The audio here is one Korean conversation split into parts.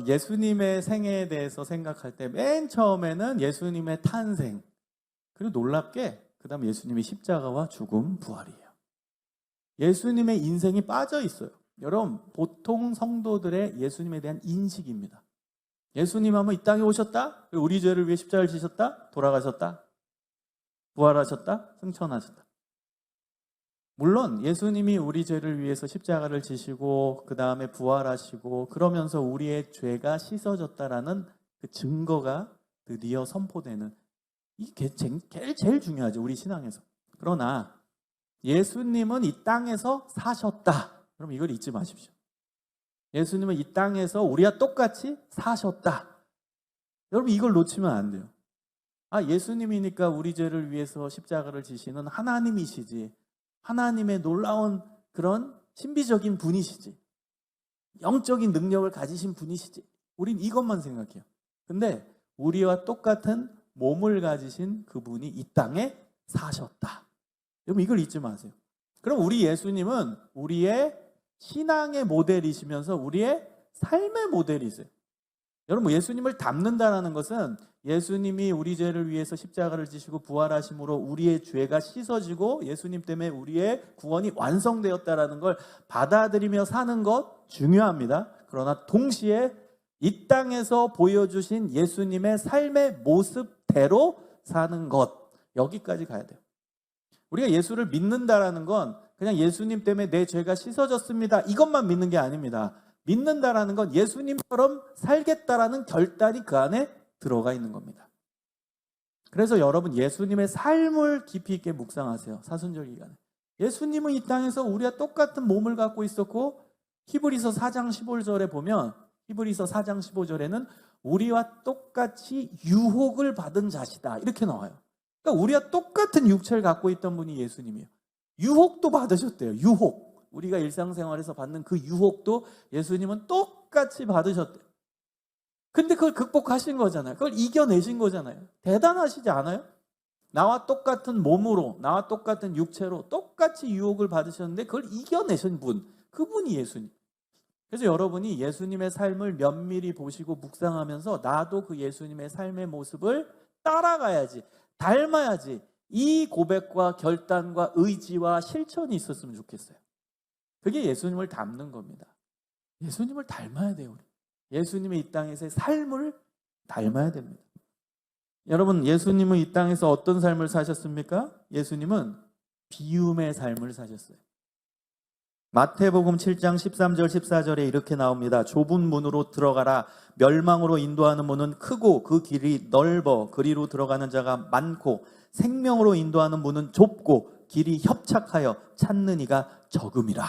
예수님의 생애에 대해서 생각할 때 맨 처음에는 예수님의 탄생, 그리고 놀랍게 그 다음 예수님의 십자가와 죽음, 부활이에요. 예수님의 인생이 빠져 있어요. 여러분, 보통 성도들의 예수님에 대한 인식입니다. 예수님 하면 이 땅에 오셨다, 우리 죄를 위해 십자가를 지셨다, 돌아가셨다, 부활하셨다, 승천하셨다. 물론 예수님이 우리 죄를 위해서 십자가를 지시고 그 다음에 부활하시고 그러면서 우리의 죄가 씻어졌다라는 그 증거가 드디어 선포되는, 이게 제일 중요하죠, 우리 신앙에서. 그러나 예수님은 이 땅에서 사셨다. 그럼 이걸 잊지 마십시오. 예수님은 이 땅에서 우리와 똑같이 사셨다. 여러분, 이걸 놓치면 안 돼요. 예수님이니까 우리 죄를 위해서 십자가를 지시는 하나님이시지, 하나님의 놀라운 그런 신비적인 분이시지, 영적인 능력을 가지신 분이시지, 우린 이것만 생각해요. 근데 우리와 똑같은 몸을 가지신 그분이 이 땅에 사셨다. 여러분, 이걸 잊지 마세요. 그럼 우리 예수님은 우리의 신앙의 모델이시면서 우리의 삶의 모델이세요. 여러분, 예수님을 닮는다는 것은 예수님이 우리 죄를 위해서 십자가를 지시고 부활하심으로 우리의 죄가 씻어지고 예수님 때문에 우리의 구원이 완성되었다는 걸 받아들이며 사는 것 중요합니다. 그러나 동시에 이 땅에서 보여주신 예수님의 삶의 모습대로 사는 것, 여기까지 가야 돼요. 우리가 예수를 믿는다라는 건 그냥 예수님 때문에 내 죄가 씻어졌습니다, 이것만 믿는 게 아닙니다. 믿는다라는 건 예수님처럼 살겠다라는 결단이 그 안에 들어가 있는 겁니다. 그래서 여러분, 예수님의 삶을 깊이 있게 묵상하세요. 사순절 기간에 예수님은 이 땅에서 우리와 똑같은 몸을 갖고 있었고, 히브리서 4장 15절에 보면, 히브리서 4장 15절에는 우리와 똑같이 유혹을 받은 자시다, 이렇게 나와요. 그러니까 우리와 똑같은 육체를 갖고 있던 분이 예수님이에요. 유혹도 받으셨대요. 유혹, 우리가 일상생활에서 받는 그 유혹도 예수님은 똑같이 받으셨대요. 근데 그걸 극복하신 거잖아요. 그걸 이겨내신 거잖아요. 대단하시지 않아요? 나와 똑같은 몸으로, 나와 똑같은 육체로 똑같이 유혹을 받으셨는데 그걸 이겨내신 분, 그분이 예수님. 그래서 여러분이 예수님의 삶을 면밀히 보시고 묵상하면서 나도 그 예수님의 삶의 모습을 따라가야지, 닮아야지, 이 고백과 결단과 의지와 실천이 있었으면 좋겠어요. 그게 예수님을 닮는 겁니다. 예수님을 닮아야 돼요. 우리. 예수님의 이 땅에서의 삶을 닮아야 됩니다. 여러분, 예수님은 이 땅에서 어떤 삶을 사셨습니까? 예수님은 비움의 삶을 사셨어요. 마태복음 7장 13절 14절에 이렇게 나옵니다. 좁은 문으로 들어가라. 멸망으로 인도하는 문은 크고 그 길이 넓어 그리로 들어가는 자가 많고, 생명으로 인도하는 문은 좁고 길이 협착하여 찾는 이가 적음이라.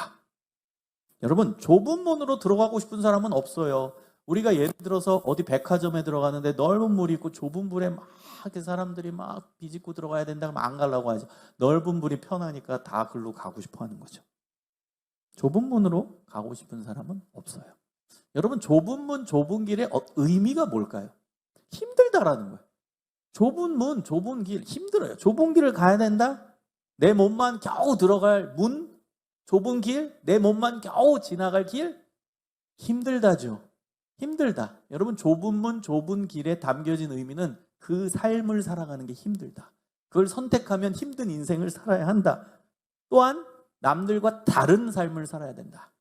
여러분, 좁은 문으로 들어가고 싶은 사람은 없어요. 우리가 예를 들어서 어디 백화점에 들어가는데 넓은 문이 있고 좁은 문에 막 이렇게 사람들이 막 비집고 들어가야 된다 그러면 안 가려고 하죠. 넓은 문이 편하니까 다 글로 가고 싶어 하는 거죠. 좁은 문으로 가고 싶은 사람은 없어요. 여러분, 좁은 문, 좁은 길의 의미가 뭘까요? 힘들다라는 거예요. 좁은 문, 좁은 길, 힘들어요. 좁은 길을 가야 된다? 내 몸만 겨우 들어갈 문, 좁은 길, 내 몸만 겨우 지나갈 길, 힘들다죠. 힘들다. 여러분, 좁은 문, 좁은 길에 담겨진 의미는 그 삶을 살아가는 게 힘들다. 그걸 선택하면 힘든 인생을 살아야 한다. 또한 남들과 다른 삶을 살아야 된다.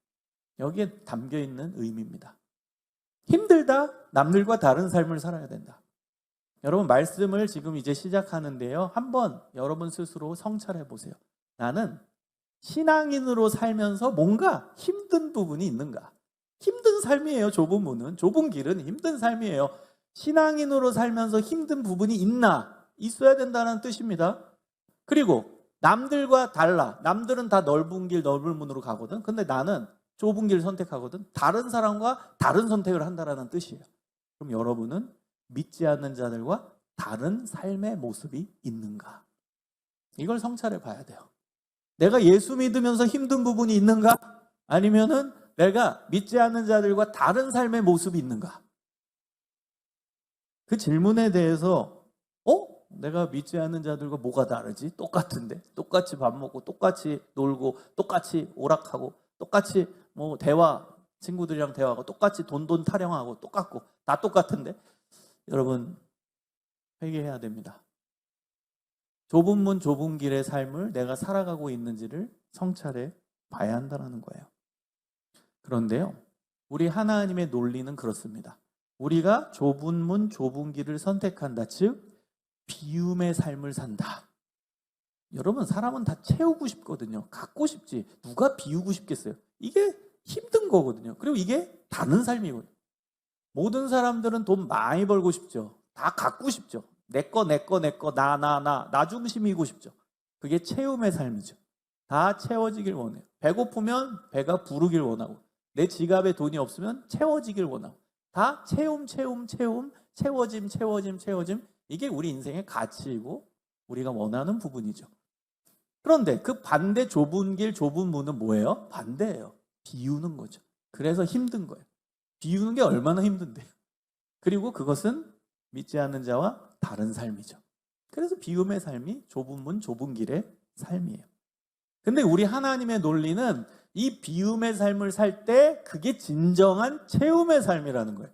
여기에 담겨있는 의미입니다. 힘들다, 남들과 다른 삶을 살아야 된다. 여러분, 말씀을 지금 이제 시작하는데요, 한번 여러분 스스로 성찰해 보세요. 나는 신앙인으로 살면서 뭔가 힘든 부분이 있는가? 힘든 삶이에요. 좁은 문은, 좁은 길은 힘든 삶이에요. 신앙인으로 살면서 힘든 부분이 있나? 있어야 된다는 뜻입니다. 그리고 남들과 달라. 남들은 다 넓은 길, 넓은 문으로 가거든. 근데 나는 좁은 길을 선택하거든. 다른 사람과 다른 선택을 한다는 뜻이에요. 그럼 여러분은 믿지 않는 자들과 다른 삶의 모습이 있는가? 이걸 성찰해 봐야 돼요. 내가 예수 믿으면서 힘든 부분이 있는가? 아니면은 내가 믿지 않는 자들과 다른 삶의 모습이 있는가? 그 질문에 대해서 내가 믿지 않는 자들과 뭐가 다르지? 똑같은데, 똑같이 밥 먹고 똑같이 놀고 똑같이 오락하고 똑같이 대화 친구들이랑 대화하고 똑같이 돈 타령하고 똑같고 다 똑같은데 여러분 회개해야 됩니다. 좁은 문 좁은 길의 삶을 내가 살아가고 있는지를 성찰해 봐야 한다는 거예요. 그런데요, 우리 하나님의 논리는 그렇습니다. 우리가 좁은 문 좁은 길을 선택한다, 즉 비움의 삶을 산다. 여러분, 사람은 다 채우고 싶거든요. 갖고 싶지. 누가 비우고 싶겠어요? 이게 힘든 거거든요. 그리고 이게 다른 삶이거든요. 모든 사람들은 돈 많이 벌고 싶죠. 다 갖고 싶죠. 내 거, 나 중심이고 싶죠. 그게 채움의 삶이죠. 다 채워지길 원해요. 배고프면 배가 부르길 원하고, 내 지갑에 돈이 없으면 채워지길 원하고, 다 채워짐. 이게 우리 인생의 가치이고 우리가 원하는 부분이죠. 그런데 그 반대 좁은 길, 좁은 문은 뭐예요? 반대예요. 비우는 거죠. 그래서 힘든 거예요. 비우는 게 얼마나 힘든데요. 그리고 그것은 믿지 않는 자와 다른 삶이죠. 그래서 비움의 삶이 좁은 문, 좁은 길의 삶이에요. 근데 우리 하나님의 논리는 이 비움의 삶을 살 때 그게 진정한 채움의 삶이라는 거예요.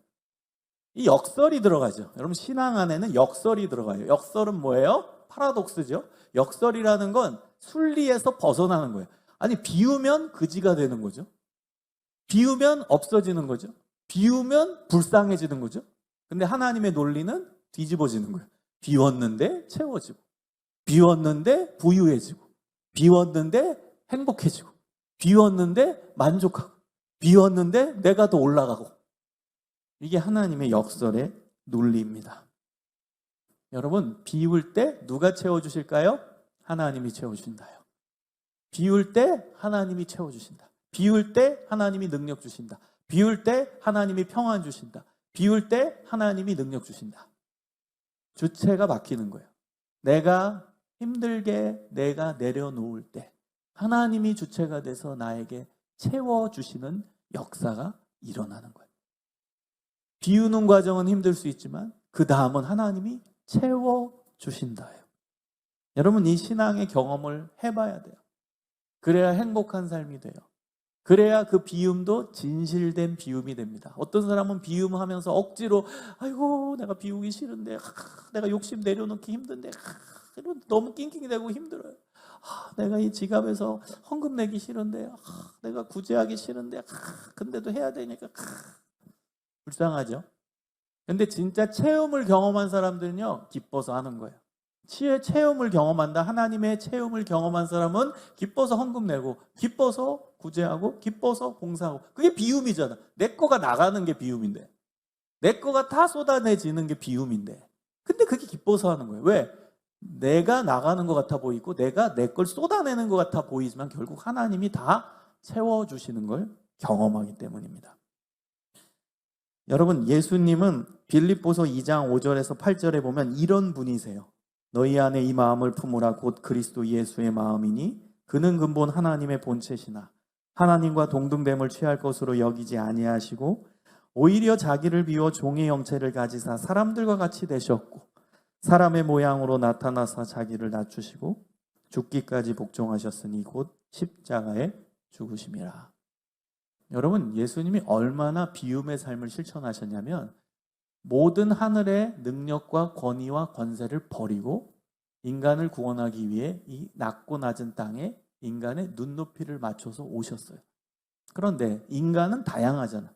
이 역설이 들어가죠. 여러분, 신앙 안에는 역설이 들어가요. 역설은 뭐예요? 파라독스죠. 역설이라는 건 순리에서 벗어나는 거예요. 아니, 비우면 그지가 되는 거죠. 비우면 없어지는 거죠. 비우면 불쌍해지는 거죠. 근데 하나님의 논리는 뒤집어지는 거예요. 비웠는데 채워지고, 비웠는데 부유해지고, 비웠는데 행복해지고, 비웠는데 만족하고, 비웠는데 내가 더 올라가고. 이게 하나님의 역설의 논리입니다. 여러분, 비울 때 누가 채워주실까요? 하나님이 채워주신다요. 비울 때 하나님이 채워주신다. 비울 때 하나님이 능력 주신다. 비울 때 하나님이 평안 주신다. 비울 때 하나님이 능력 주신다. 주체가 바뀌는 거예요. 내가 힘들게 내가 내려놓을 때 하나님이 주체가 돼서 나에게 채워주시는 역사가 일어나는 거예요. 비우는 과정은 힘들 수 있지만 그 다음은 하나님이 채워주신다예요. 여러분, 이 신앙의 경험을 해봐야 돼요. 그래야 행복한 삶이 돼요. 그래야 그 비움도 진실된 비움이 됩니다. 어떤 사람은 비움하면서 억지로 아이고 내가 비우기 싫은데, 내가 욕심 내려놓기 힘든데, 너무 낑낑대고 힘들어요. 내가 이 지갑에서 헌금 내기 싫은데, 내가 구제하기 싫은데, 근데도 해야 되니까 불쌍하죠. 근데 진짜 체험을 경험한 사람들은요, 기뻐서 하는 거예요. 체험을 경험한다. 하나님의 체험을 경험한 사람은 기뻐서 헌금 내고, 기뻐서 구제하고, 기뻐서 봉사하고. 그게 비움이잖아. 내 거가 나가는 게 비움인데, 내 거가 다 쏟아내지는 게 비움인데, 근데 그게 기뻐서 하는 거예요. 왜? 내가 나가는 것 같아 보이고 내가 내 걸 쏟아내는 것 같아 보이지만 결국 하나님이 다 채워주시는 걸 경험하기 때문입니다. 여러분, 예수님은 빌립보서 2장 5절에서 8절에 보면 이런 분이세요. 너희 안에 이 마음을 품으라 곧 그리스도 예수의 마음이니 그는 근본 하나님의 본체시나 하나님과 동등됨을 취할 것으로 여기지 아니하시고 오히려 자기를 비워 종의 형체를 가지사 사람들과 같이 되셨고 사람의 모양으로 나타나사 자기를 낮추시고 죽기까지 복종하셨으니 곧 십자가에 죽으심이라. 여러분, 예수님이 얼마나 비움의 삶을 실천하셨냐면 모든 하늘의 능력과 권위와 권세를 버리고 인간을 구원하기 위해 이 낮고 낮은 땅에 인간의 눈높이를 맞춰서 오셨어요. 그런데 인간은 다양하잖아.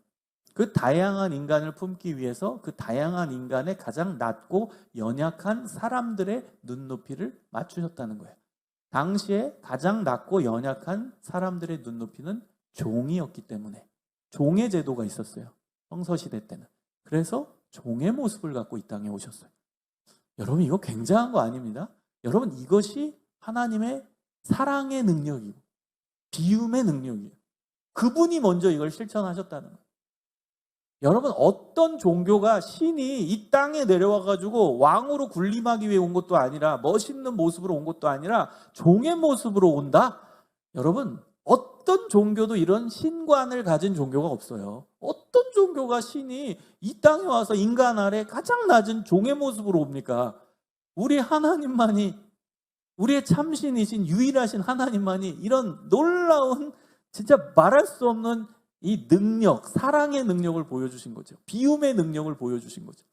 그 다양한 인간을 품기 위해서 그 다양한 인간의 가장 낮고 연약한 사람들의 눈높이를 맞추셨다는 거예요. 당시에 가장 낮고 연약한 사람들의 눈높이는 종이었기 때문에 종의 제도가 있었어요. 성서시대 때는. 그래서 종의 모습을 갖고 이 땅에 오셨어요. 여러분, 이거 굉장한 거 아닙니다. 여러분, 이것이 하나님의 사랑의 능력이고 비움의 능력이에요. 그분이 먼저 이걸 실천하셨다는 거예요. 여러분, 어떤 종교가 신이 이 땅에 내려와가지고 왕으로 군림하기 위해 온 것도 아니라 멋있는 모습으로 온 것도 아니라 종의 모습으로 온다? 여러분, 어떤 종교도 이런 신관을 가진 종교가 없어요. 어떤 종교가 신이 이 땅에 와서 인간 아래 가장 낮은 종의 모습으로 옵니까? 우리 하나님만이, 우리의 참신이신 유일하신 하나님만이 이런 놀라운 진짜 말할 수 없는 이 능력, 사랑의 능력을 보여주신 거죠. 비움의 능력을 보여주신 거죠.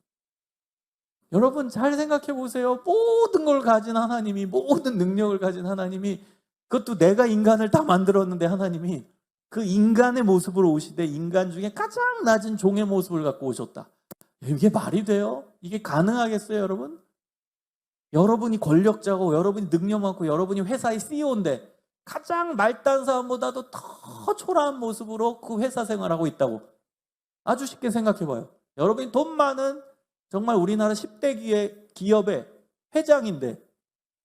여러분 잘 생각해 보세요. 모든 걸 가진 하나님이, 모든 능력을 가진 하나님이, 그것도 내가 인간을 다 만들었는데 하나님이 그 인간의 모습으로 오시되 인간 중에 가장 낮은 종의 모습을 갖고 오셨다. 이게 말이 돼요? 이게 가능하겠어요, 여러분? 여러분이 권력자고 여러분이 능력 많고 여러분이 회사의 CEO인데 가장 말단 사람보다도 더 초라한 모습으로 그 회사 생활하고 있다고. 아주 쉽게 생각해 봐요. 여러분이 돈 많은 정말 우리나라 10대 기업의 회장인데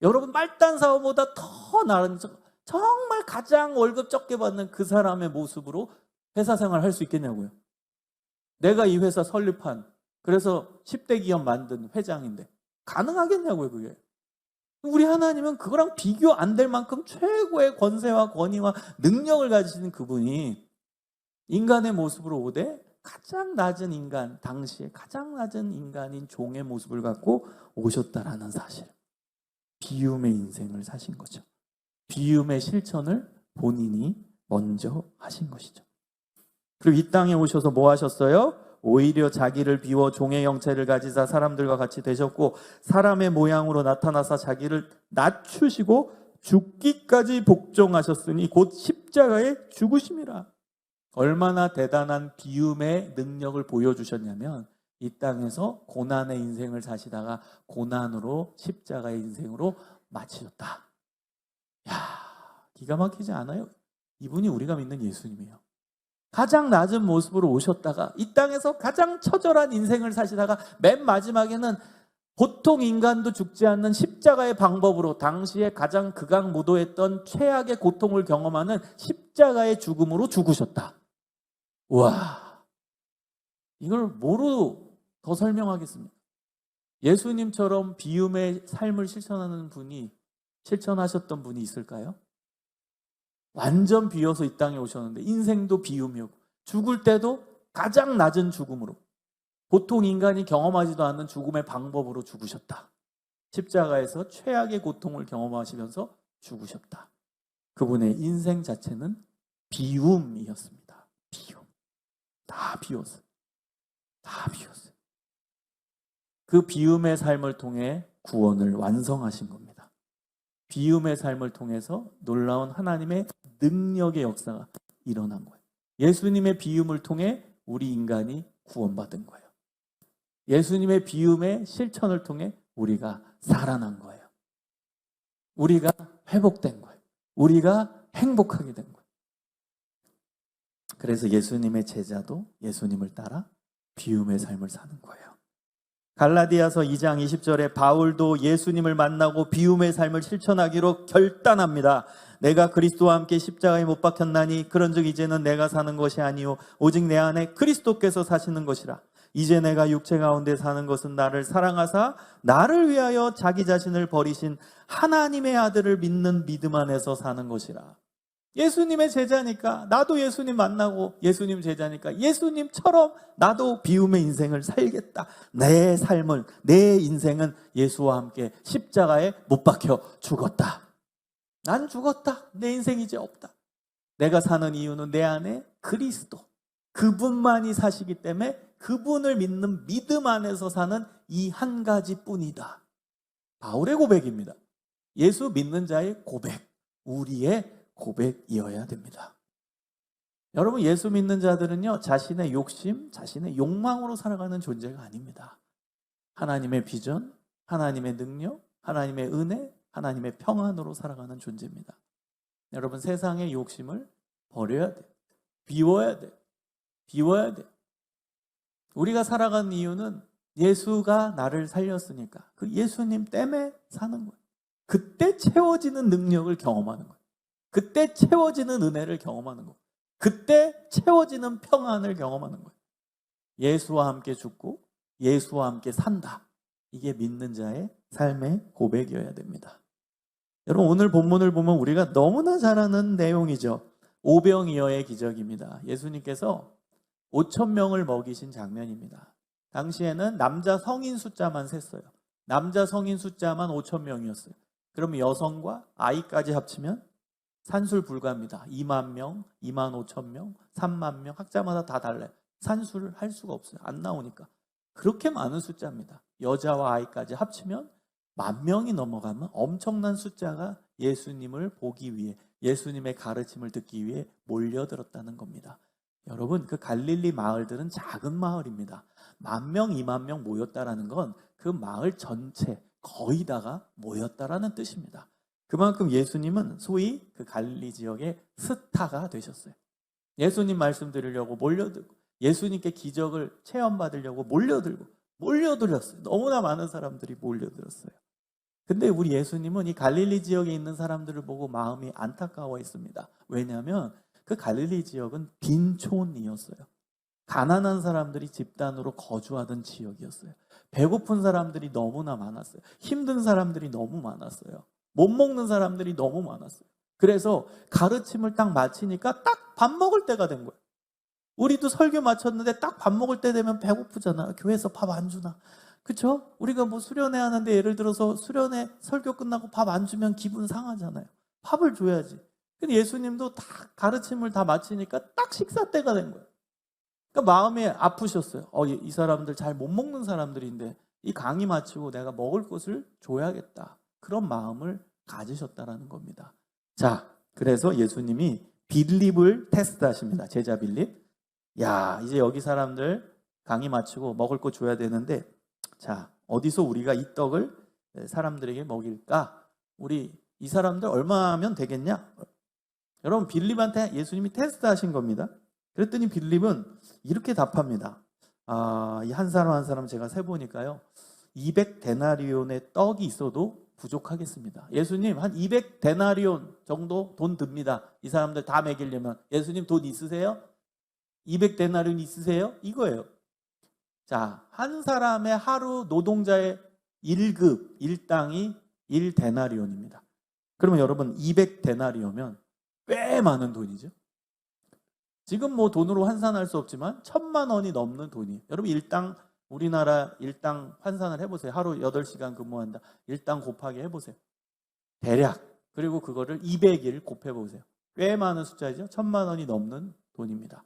여러분 말단 사업보다 더 나은 정말 가장 월급 적게 받는 그 사람의 모습으로 회사 생활을 할 수 있겠냐고요. 내가 이 회사 설립한, 그래서 10대 기업 만든 회장인데 가능하겠냐고요, 그게. 우리 하나님은 그거랑 비교 안 될 만큼 최고의 권세와 권위와 능력을 가지시는 그분이 인간의 모습으로 오되 가장 낮은 인간, 당시에 가장 낮은 인간인 종의 모습을 갖고 오셨다라는 사실. 비움의 인생을 사신 거죠. 비움의 실천을 본인이 먼저 하신 것이죠. 그리고 이 땅에 오셔서 뭐 하셨어요? 오히려 자기를 비워 종의 형체를 가지사 사람들과 같이 되셨고 사람의 모양으로 나타나사 자기를 낮추시고 죽기까지 복종하셨으니 곧 십자가에 죽으심이라. 얼마나 대단한 비움의 능력을 보여주셨냐면 이 땅에서 고난의 인생을 사시다가 고난으로 십자가의 인생으로 마치셨다. 야, 기가 막히지 않아요? 이분이 우리가 믿는 예수님이에요. 가장 낮은 모습으로 오셨다가 이 땅에서 가장 처절한 인생을 사시다가 맨 마지막에는 보통 인간도 죽지 않는 십자가의 방법으로 당시에 가장 극악무도했던 최악의 고통을 경험하는 십자가의 죽음으로 죽으셨다. 와, 이걸 뭐로 더 설명하겠습니까? 예수님처럼 비움의 삶을 실천하셨던 분이 있을까요? 완전 비어서 이 땅에 오셨는데 인생도 비움이었고 죽을 때도 가장 낮은 죽음으로 보통 인간이 경험하지도 않는 죽음의 방법으로 죽으셨다. 십자가에서 최악의 고통을 경험하시면서 죽으셨다. 그분의 인생 자체는 비움이었습니다. 비움. 다 비웠어요. 다 비웠어요. 그 비움의 삶을 통해 구원을 완성하신 겁니다. 비움의 삶을 통해서 놀라운 하나님의 능력의 역사가 일어난 거예요. 예수님의 비움을 통해 우리 인간이 구원받은 거예요. 예수님의 비움의 실천을 통해 우리가 살아난 거예요. 우리가 회복된 거예요. 우리가 행복하게 된 거예요. 그래서 예수님의 제자도 예수님을 따라 비움의 삶을 사는 거예요. 갈라디아서 2장 20절에 바울도 예수님을 만나고 비움의 삶을 실천하기로 결단합니다. 내가 그리스도와 함께 십자가에 못 박혔나니 그런즉 이제는 내가 사는 것이 아니요 오직 내 안에 그리스도께서 사시는 것이라. 이제 내가 육체 가운데 사는 것은 나를 사랑하사 나를 위하여 자기 자신을 버리신 하나님의 아들을 믿는 믿음 안에서 사는 것이라. 예수님의 제자니까 나도 예수님 만나고 예수님 제자니까 예수님처럼 나도 비움의 인생을 살겠다. 내 삶을, 내 인생은 예수와 함께 십자가에 못 박혀 죽었다. 난 죽었다. 내 인생 이제 없다. 내가 사는 이유는 내 안에 그리스도, 그분만이 사시기 때문에 그분을 믿는 믿음 안에서 사는 이 한 가지뿐이다. 바울의 고백입니다. 예수 믿는 자의 고백, 우리의 고백이어야 됩니다. 여러분, 예수 믿는 자들은요, 자신의 욕심, 자신의 욕망으로 살아가는 존재가 아닙니다. 하나님의 비전, 하나님의 능력, 하나님의 은혜, 하나님의 평안으로 살아가는 존재입니다. 여러분, 세상의 욕심을 버려야 돼요. 비워야 돼요. 비워야 돼요. 우리가 살아가는 이유는 예수가 나를 살렸으니까 그 예수님 때문에 사는 거예요. 그때 채워지는 능력을 경험하는 거예요. 그때 채워지는 은혜를 경험하는 거예요. 그때 채워지는 평안을 경험하는 거예요. 예수와 함께 죽고 예수와 함께 산다. 이게 믿는 자의 삶의 고백이어야 됩니다. 여러분, 오늘 본문을 보면 우리가 너무나 잘 아는 내용이죠. 오병이어의 기적입니다. 예수님께서 5,000명을 먹이신 장면입니다. 당시에는 남자 성인 숫자만 셌어요. 남자 성인 숫자만 5,000명이었어요. 그럼 여성과 아이까지 합치면 산술 불가입니다. 2만 명, 2만 5천 명, 3만 명, 학자마다 다 달라요. 산술을 할 수가 없어요. 안 나오니까. 그렇게 많은 숫자입니다. 여자와 아이까지 합치면 10,000명이 넘어가면 엄청난 숫자가 예수님을 보기 위해, 예수님의 가르침을 듣기 위해 몰려들었다는 겁니다. 여러분, 그 갈릴리 마을들은 작은 마을입니다. 10,000명, 20,000명 모였다라는 건 그 마을 전체 거의 다가 모였다라는 뜻입니다. 그만큼 예수님은 소위 그 갈릴리 지역의 스타가 되셨어요. 예수님 말씀 들으려고 몰려들고, 예수님께 기적을 체험받으려고 몰려들었어요. 너무나 많은 사람들이 몰려들었어요. 근데 우리 예수님은 이 갈릴리 지역에 있는 사람들을 보고 마음이 안타까워했습니다. 왜냐하면 그 갈릴리 지역은 빈촌이었어요. 가난한 사람들이 집단으로 거주하던 지역이었어요. 배고픈 사람들이 너무나 많았어요. 힘든 사람들이 너무 많았어요. 못 먹는 사람들이 너무 많았어요. 그래서 가르침을 딱 마치니까 딱 밥 먹을 때가 된 거예요. 우리도 설교 마쳤는데 딱 밥 먹을 때 되면 배고프잖아. 교회에서 밥 안 주나? 그렇죠? 우리가 뭐 수련회 하는데 예를 들어서 수련회 설교 끝나고 밥 안 주면 기분 상하잖아요. 밥을 줘야지. 근데 예수님도 다 가르침을 다 마치니까 딱 식사 때가 된 거예요. 그러니까 마음이 아프셨어요. 이 사람들 잘 못 먹는 사람들인데 이 강의 마치고 내가 먹을 것을 줘야겠다. 그런 마음을 가지셨다라는 겁니다. 자, 그래서 예수님이 빌립을 테스트하십니다. 제자 빌립. 야, 이제 여기 사람들 강의 마치고 먹을 거 줘야 되는데, 자, 어디서 우리가 이 떡을 사람들에게 먹일까? 우리 이 사람들 얼마 하면 되겠냐? 여러분, 빌립한테 예수님이 테스트하신 겁니다. 그랬더니 빌립은 이렇게 답합니다. 이 한 사람 한 사람 제가 세보니까요, 200데나리온의 떡이 있어도 부족하겠습니다. 예수님, 한 200데나리온 정도 돈 듭니다. 이 사람들 다 먹이려면. 예수님 돈 있으세요? 200데나리온 있으세요? 이거예요. 자, 한 사람의 하루 노동자의 1급, 일당이 1데나리온입니다. 그러면 여러분 200데나리온이면 꽤 많은 돈이죠. 지금 뭐 돈으로 환산할 수 없지만 1,000만 원이 넘는 돈이에요. 여러분 우리나라 일당 환산을 해보세요. 하루 8시간 근무한다. 일당 곱하기 해보세요. 대략. 그리고 그거를 200일 곱해보세요. 꽤 많은 숫자이죠. 1,000만 원이 넘는 돈입니다.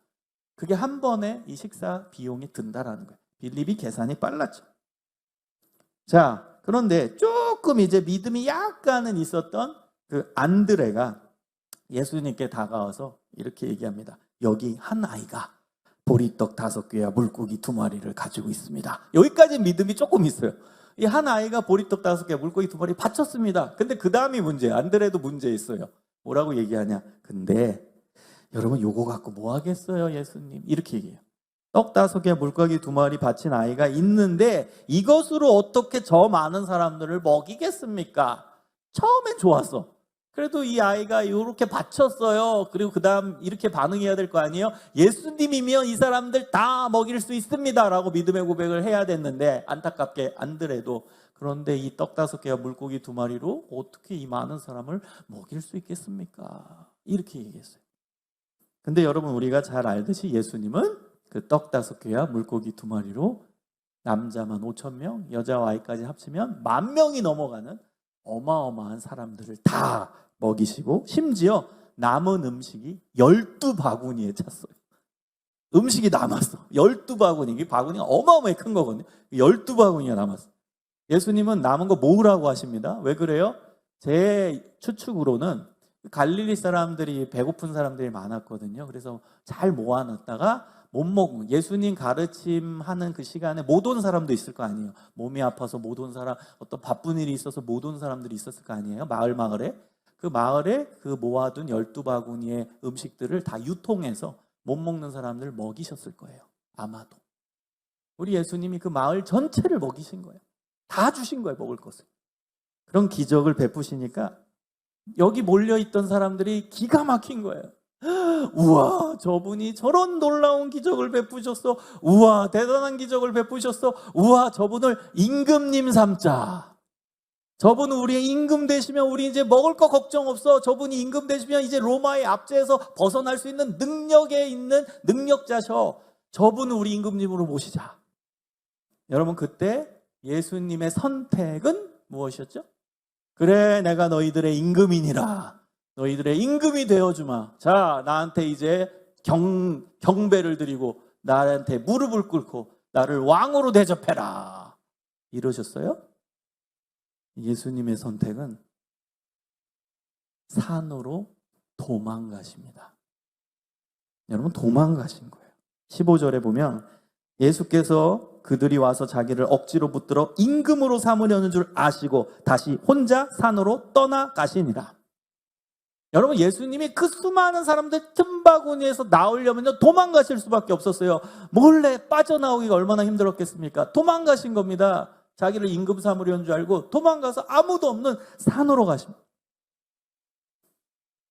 그게 한 번에 이 식사 비용이 든다라는 거예요. 빌립이 계산이 빨랐죠. 자, 그런데 조금 이제 믿음이 약간은 있었던 그 안드레가 예수님께 다가와서 이렇게 얘기합니다. 여기 한 아이가 보리떡 5개와 물고기 2마리를 가지고 있습니다. 여기까지 믿음이 조금 있어요. 이 한 아이가 보리떡 5개, 물고기 2마리 바쳤습니다. 근데 그 다음이 문제예요. 안드레도 문제 있어요. 뭐라고 얘기하냐? 근데 여러분 요거 갖고 뭐 하겠어요, 예수님? 이렇게 얘기해요. 떡 5개, 물고기 2마리 바친 아이가 있는데 이것으로 어떻게 저 많은 사람들을 먹이겠습니까? 처음엔 좋았어. 그래도 이 아이가 이렇게 바쳤어요. 그리고 그 다음 이렇게 반응해야 될 거 아니에요? 예수님이면 이 사람들 다 먹일 수 있습니다 라고 믿음의 고백을 해야 됐는데, 안타깝게 안드레도 그런데 이 떡 5개와 물고기 2마리로 어떻게 이 많은 사람을 먹일 수 있겠습니까? 이렇게 얘기했어요. 근데 여러분, 우리가 잘 알듯이 예수님은 그 떡 5개와 물고기 2마리로 남자만 5,000명, 여자와 아이까지 합치면 10,000명이 넘어가는 어마어마한 사람들을 다 먹이시고, 심지어 남은 음식이 12바구니에 찼어요. 음식이 남았어. 12바구니. 이게 바구니가 어마어마하게 큰 거거든요. 12바구니가 남았어. 예수님은 남은 거 모으라고 하십니다. 왜 그래요? 제 추측으로는 갈릴리 사람들이 배고픈 사람들이 많았거든요. 그래서 잘 모아놨다가 못 먹은, 예수님 가르침하는 그 시간에 못 온 사람도 있을 거 아니에요. 몸이 아파서 못 온 사람, 어떤 바쁜 일이 있어서 못 온 사람들이 있었을 거 아니에요. 마을에. 그 마을에 그 모아둔 12바구니의 음식들을 다 유통해서 못 먹는 사람들 먹이셨을 거예요. 아마도. 우리 예수님이 그 마을 전체를 먹이신 거예요. 다 주신 거예요, 먹을 것을. 그런 기적을 베푸시니까 여기 몰려있던 사람들이 기가 막힌 거예요. 우와, 저분이 저런 놀라운 기적을 베푸셨어. 우와, 대단한 기적을 베푸셨어. 우와, 저분을 임금님 삼자. 저분은 우리의 임금 되시면 우리 이제 먹을 거 걱정 없어. 저분이 임금 되시면 이제 로마의 압제에서 벗어날 수 있는 능력에 있는 능력자셔. 저분은 우리 임금님으로 모시자. 여러분, 그때 예수님의 선택은 무엇이었죠? 그래, 내가 너희들의 임금이니라. 너희들의 임금이 되어주마. 자, 나한테 이제 경배를 드리고 나한테 무릎을 꿇고 나를 왕으로 대접해라. 이러셨어요? 예수님의 선택은 산으로 도망가십니다. 여러분, 도망가신 거예요. 15절에 보면 예수께서 그들이 와서 자기를 억지로 붙들어 임금으로 삼으려는 줄 아시고 다시 혼자 산으로 떠나가시니라. 여러분, 예수님이 그 수많은 사람들 틈바구니에서 나오려면 도망가실 수밖에 없었어요. 몰래 빠져나오기가 얼마나 힘들었겠습니까? 도망가신 겁니다. 자기를 임금 삼으려는 줄 알고 도망가서 아무도 없는 산으로 가십니다.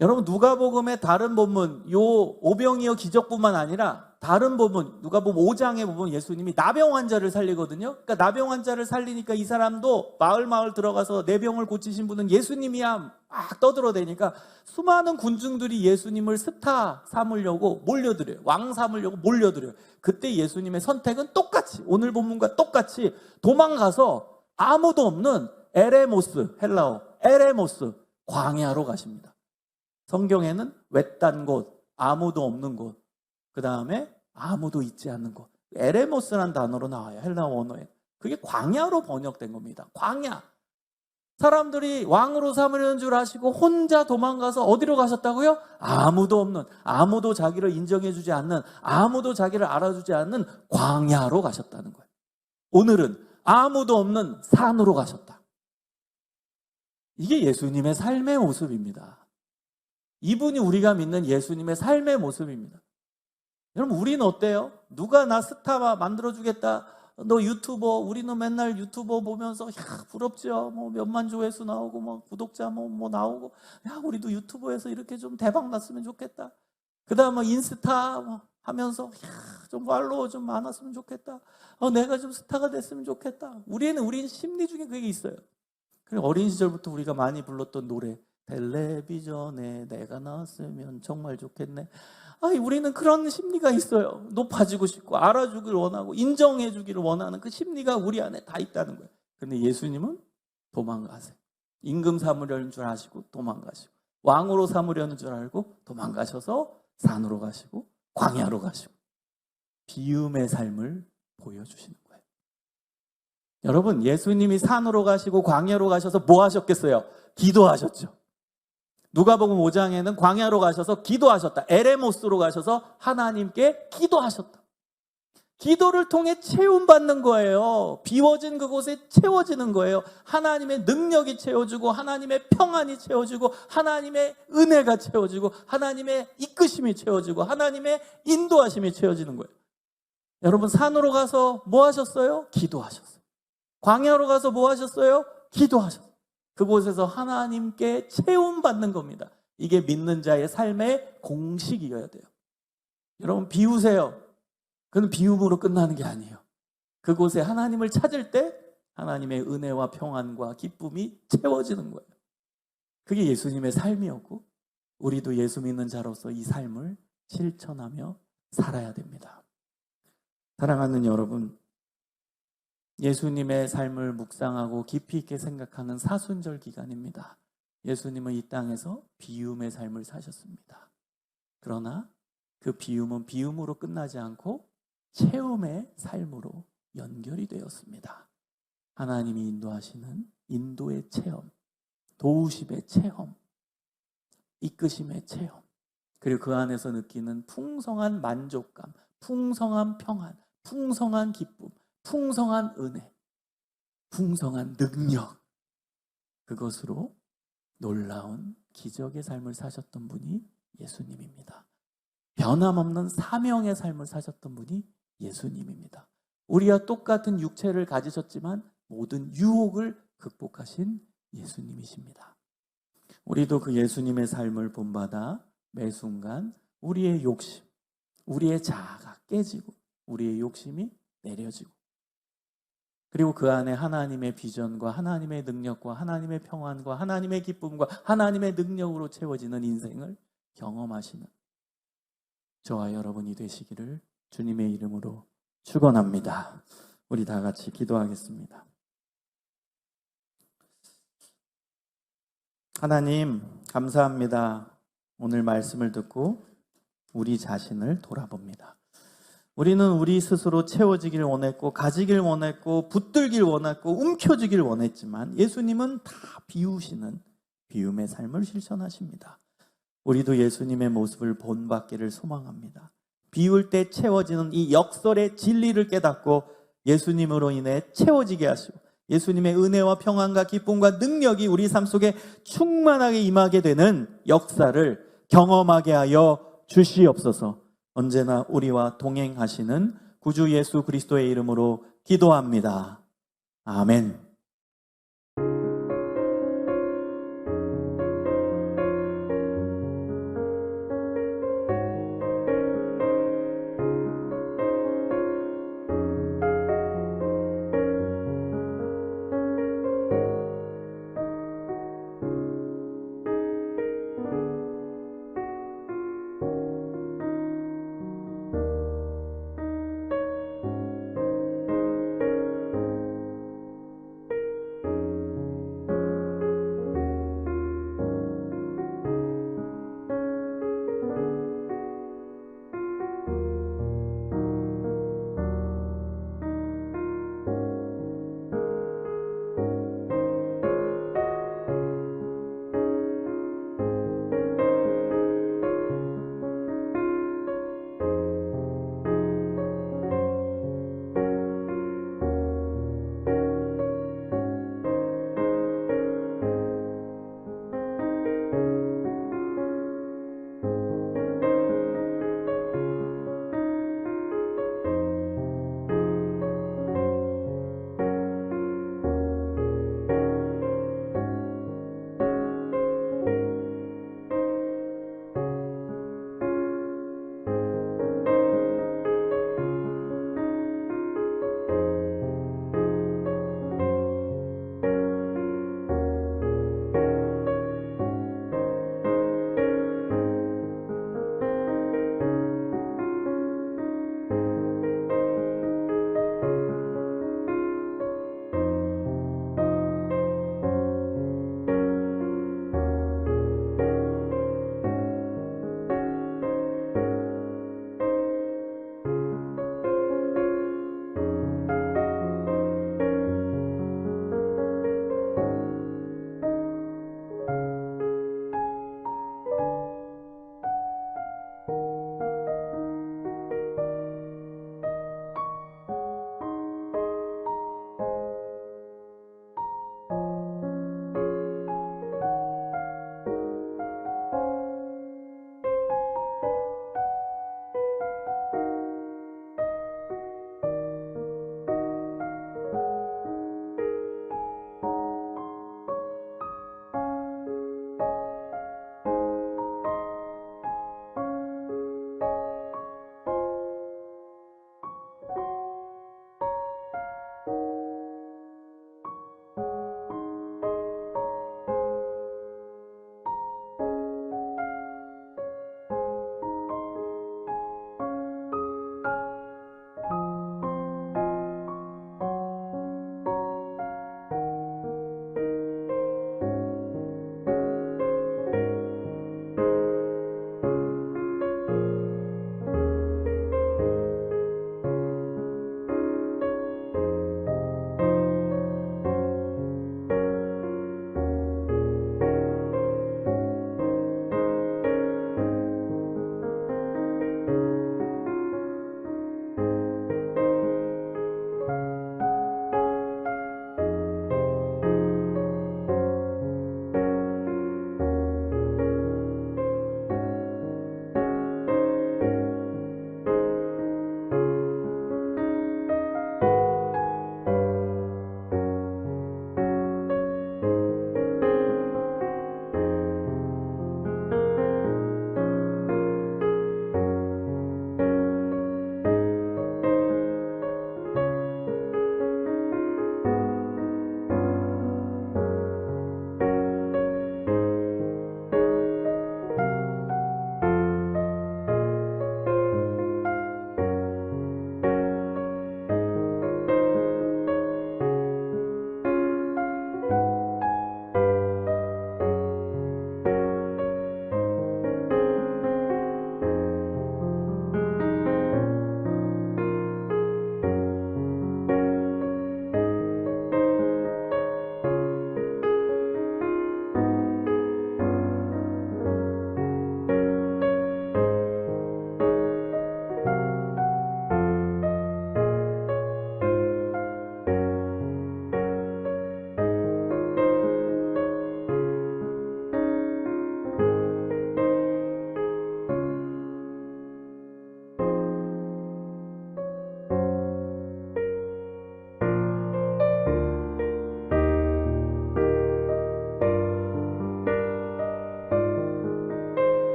여러분, 누가복음의 다른 본문, 요 오병이어 기적뿐만 아니라 다른 본문, 누가복음 5장에 보면 예수님이 나병 환자를 살리거든요. 그러니까 나병 환자를 살리니까 이 사람도 마을 들어가서 내 병을 고치신 분은 예수님이야 막 떠들어대니까 수많은 군중들이 예수님을 스타 삼으려고 몰려들어요. 왕 삼으려고 몰려들어요. 그때 예수님의 선택은 똑같이, 오늘 본문과 똑같이 도망가서 아무도 없는 에레모스, 헬라어 에레모스 광야로 가십니다. 성경에는 외딴 곳, 아무도 없는 곳, 그 다음에 아무도 있지 않는 곳, 에레모스라는 단어로 나와요. 헬라어 언어에. 그게 광야로 번역된 겁니다. 광야. 사람들이 왕으로 삼으려는 줄 아시고 혼자 도망가서 어디로 가셨다고요? 아무도 없는, 아무도 자기를 인정해주지 않는, 아무도 자기를 알아주지 않는 광야로 가셨다는 거예요. 오늘은 아무도 없는 산으로 가셨다. 이게 예수님의 삶의 모습입니다. 이분이 우리가 믿는 예수님의 삶의 모습입니다. 여러분, 우리는 어때요? 누가 나 스타 만들어주겠다. 너 유튜버, 우리는 맨날 유튜버 보면서 야, 부럽죠. 뭐 몇만 조회수 나오고 뭐 구독자 뭐 나오고, 야, 우리도 유튜버에서 이렇게 좀 대박 났으면 좋겠다. 그다음 뭐 인스타 뭐 하면서 야, 좀 팔로워 좀 많았으면 좋겠다. 내가 좀 스타가 됐으면 좋겠다. 우리는 심리 중에 그게 있어요. 그리고 어린 시절부터 우리가 많이 불렀던 노래, 텔레비전에 내가 나왔으면 정말 좋겠네. 우리는 그런 심리가 있어요. 높아지고 싶고 알아주길 원하고 인정해주기를 원하는 그 심리가 우리 안에 다 있다는 거예요. 근데 예수님은 도망가세요. 임금 삼으려는 줄 아시고 도망가시고, 왕으로 삼으려는 줄 알고 도망가셔서 산으로 가시고 광야로 가시고 비움의 삶을 보여주시는 거예요. 여러분, 예수님이 산으로 가시고 광야로 가셔서 뭐 하셨겠어요? 기도하셨죠. 누가복음 5장에는 광야로 가셔서 기도하셨다. 에레모스로 가셔서 하나님께 기도하셨다. 기도를 통해 채움받는 거예요. 비워진 그곳에 채워지는 거예요. 하나님의 능력이 채워주고 하나님의 평안이 채워주고 하나님의 은혜가 채워지고 하나님의 이끄심이 채워지고 하나님의 인도하심이 채워지는 거예요. 여러분, 산으로 가서 뭐 하셨어요? 기도하셨어요. 광야로 가서 뭐 하셨어요? 기도하셨어요. 그곳에서 하나님께 채움받는 겁니다. 이게 믿는 자의 삶의 공식이어야 돼요. 여러분, 비우세요. 그건 비움으로 끝나는 게 아니에요. 그곳에 하나님을 찾을 때 하나님의 은혜와 평안과 기쁨이 채워지는 거예요. 그게 예수님의 삶이었고 우리도 예수 믿는 자로서 이 삶을 실천하며 살아야 됩니다. 사랑하는 여러분, 예수님의 삶을 묵상하고 깊이 있게 생각하는 사순절 기간입니다. 예수님은 이 땅에서 비움의 삶을 사셨습니다. 그러나 그 비움은 비움으로 끝나지 않고 체험의 삶으로 연결이 되었습니다. 하나님이 인도하시는 인도의 체험, 도우심의 체험, 이끄심의 체험, 그리고 그 안에서 느끼는 풍성한 만족감, 풍성한 평안, 풍성한 기쁨, 풍성한 은혜, 풍성한 능력, 그것으로 놀라운 기적의 삶을 사셨던 분이 예수님입니다. 변함없는 사명의 삶을 사셨던 분이 예수님입니다. 우리와 똑같은 육체를 가지셨지만 모든 유혹을 극복하신 예수님이십니다. 우리도 그 예수님의 삶을 본받아 매 순간 우리의 욕심, 우리의 자아가 깨지고 우리의 욕심이 내려지고, 그리고 그 안에 하나님의 비전과 하나님의 능력과 하나님의 평안과 하나님의 기쁨과 하나님의 능력으로 채워지는 인생을 경험하시는 저와 여러분이 되시기를 주님의 이름으로 축원합니다. 우리 다 같이 기도하겠습니다. 하나님, 감사합니다. 오늘 말씀을 듣고 우리 자신을 돌아봅니다. 우리는 우리 스스로 채워지길 원했고, 가지길 원했고, 붙들길 원했고, 움켜쥐길 원했지만 예수님은 다 비우시는 비움의 삶을 실천하십니다. 우리도 예수님의 모습을 본받기를 소망합니다. 비울 때 채워지는 이 역설의 진리를 깨닫고 예수님으로 인해 채워지게 하시고, 예수님의 은혜와 평안과 기쁨과 능력이 우리 삶 속에 충만하게 임하게 되는 역사를 경험하게 하여 주시옵소서. 언제나 우리와 동행하시는 구주 예수 그리스도의 이름으로 기도합니다. 아멘.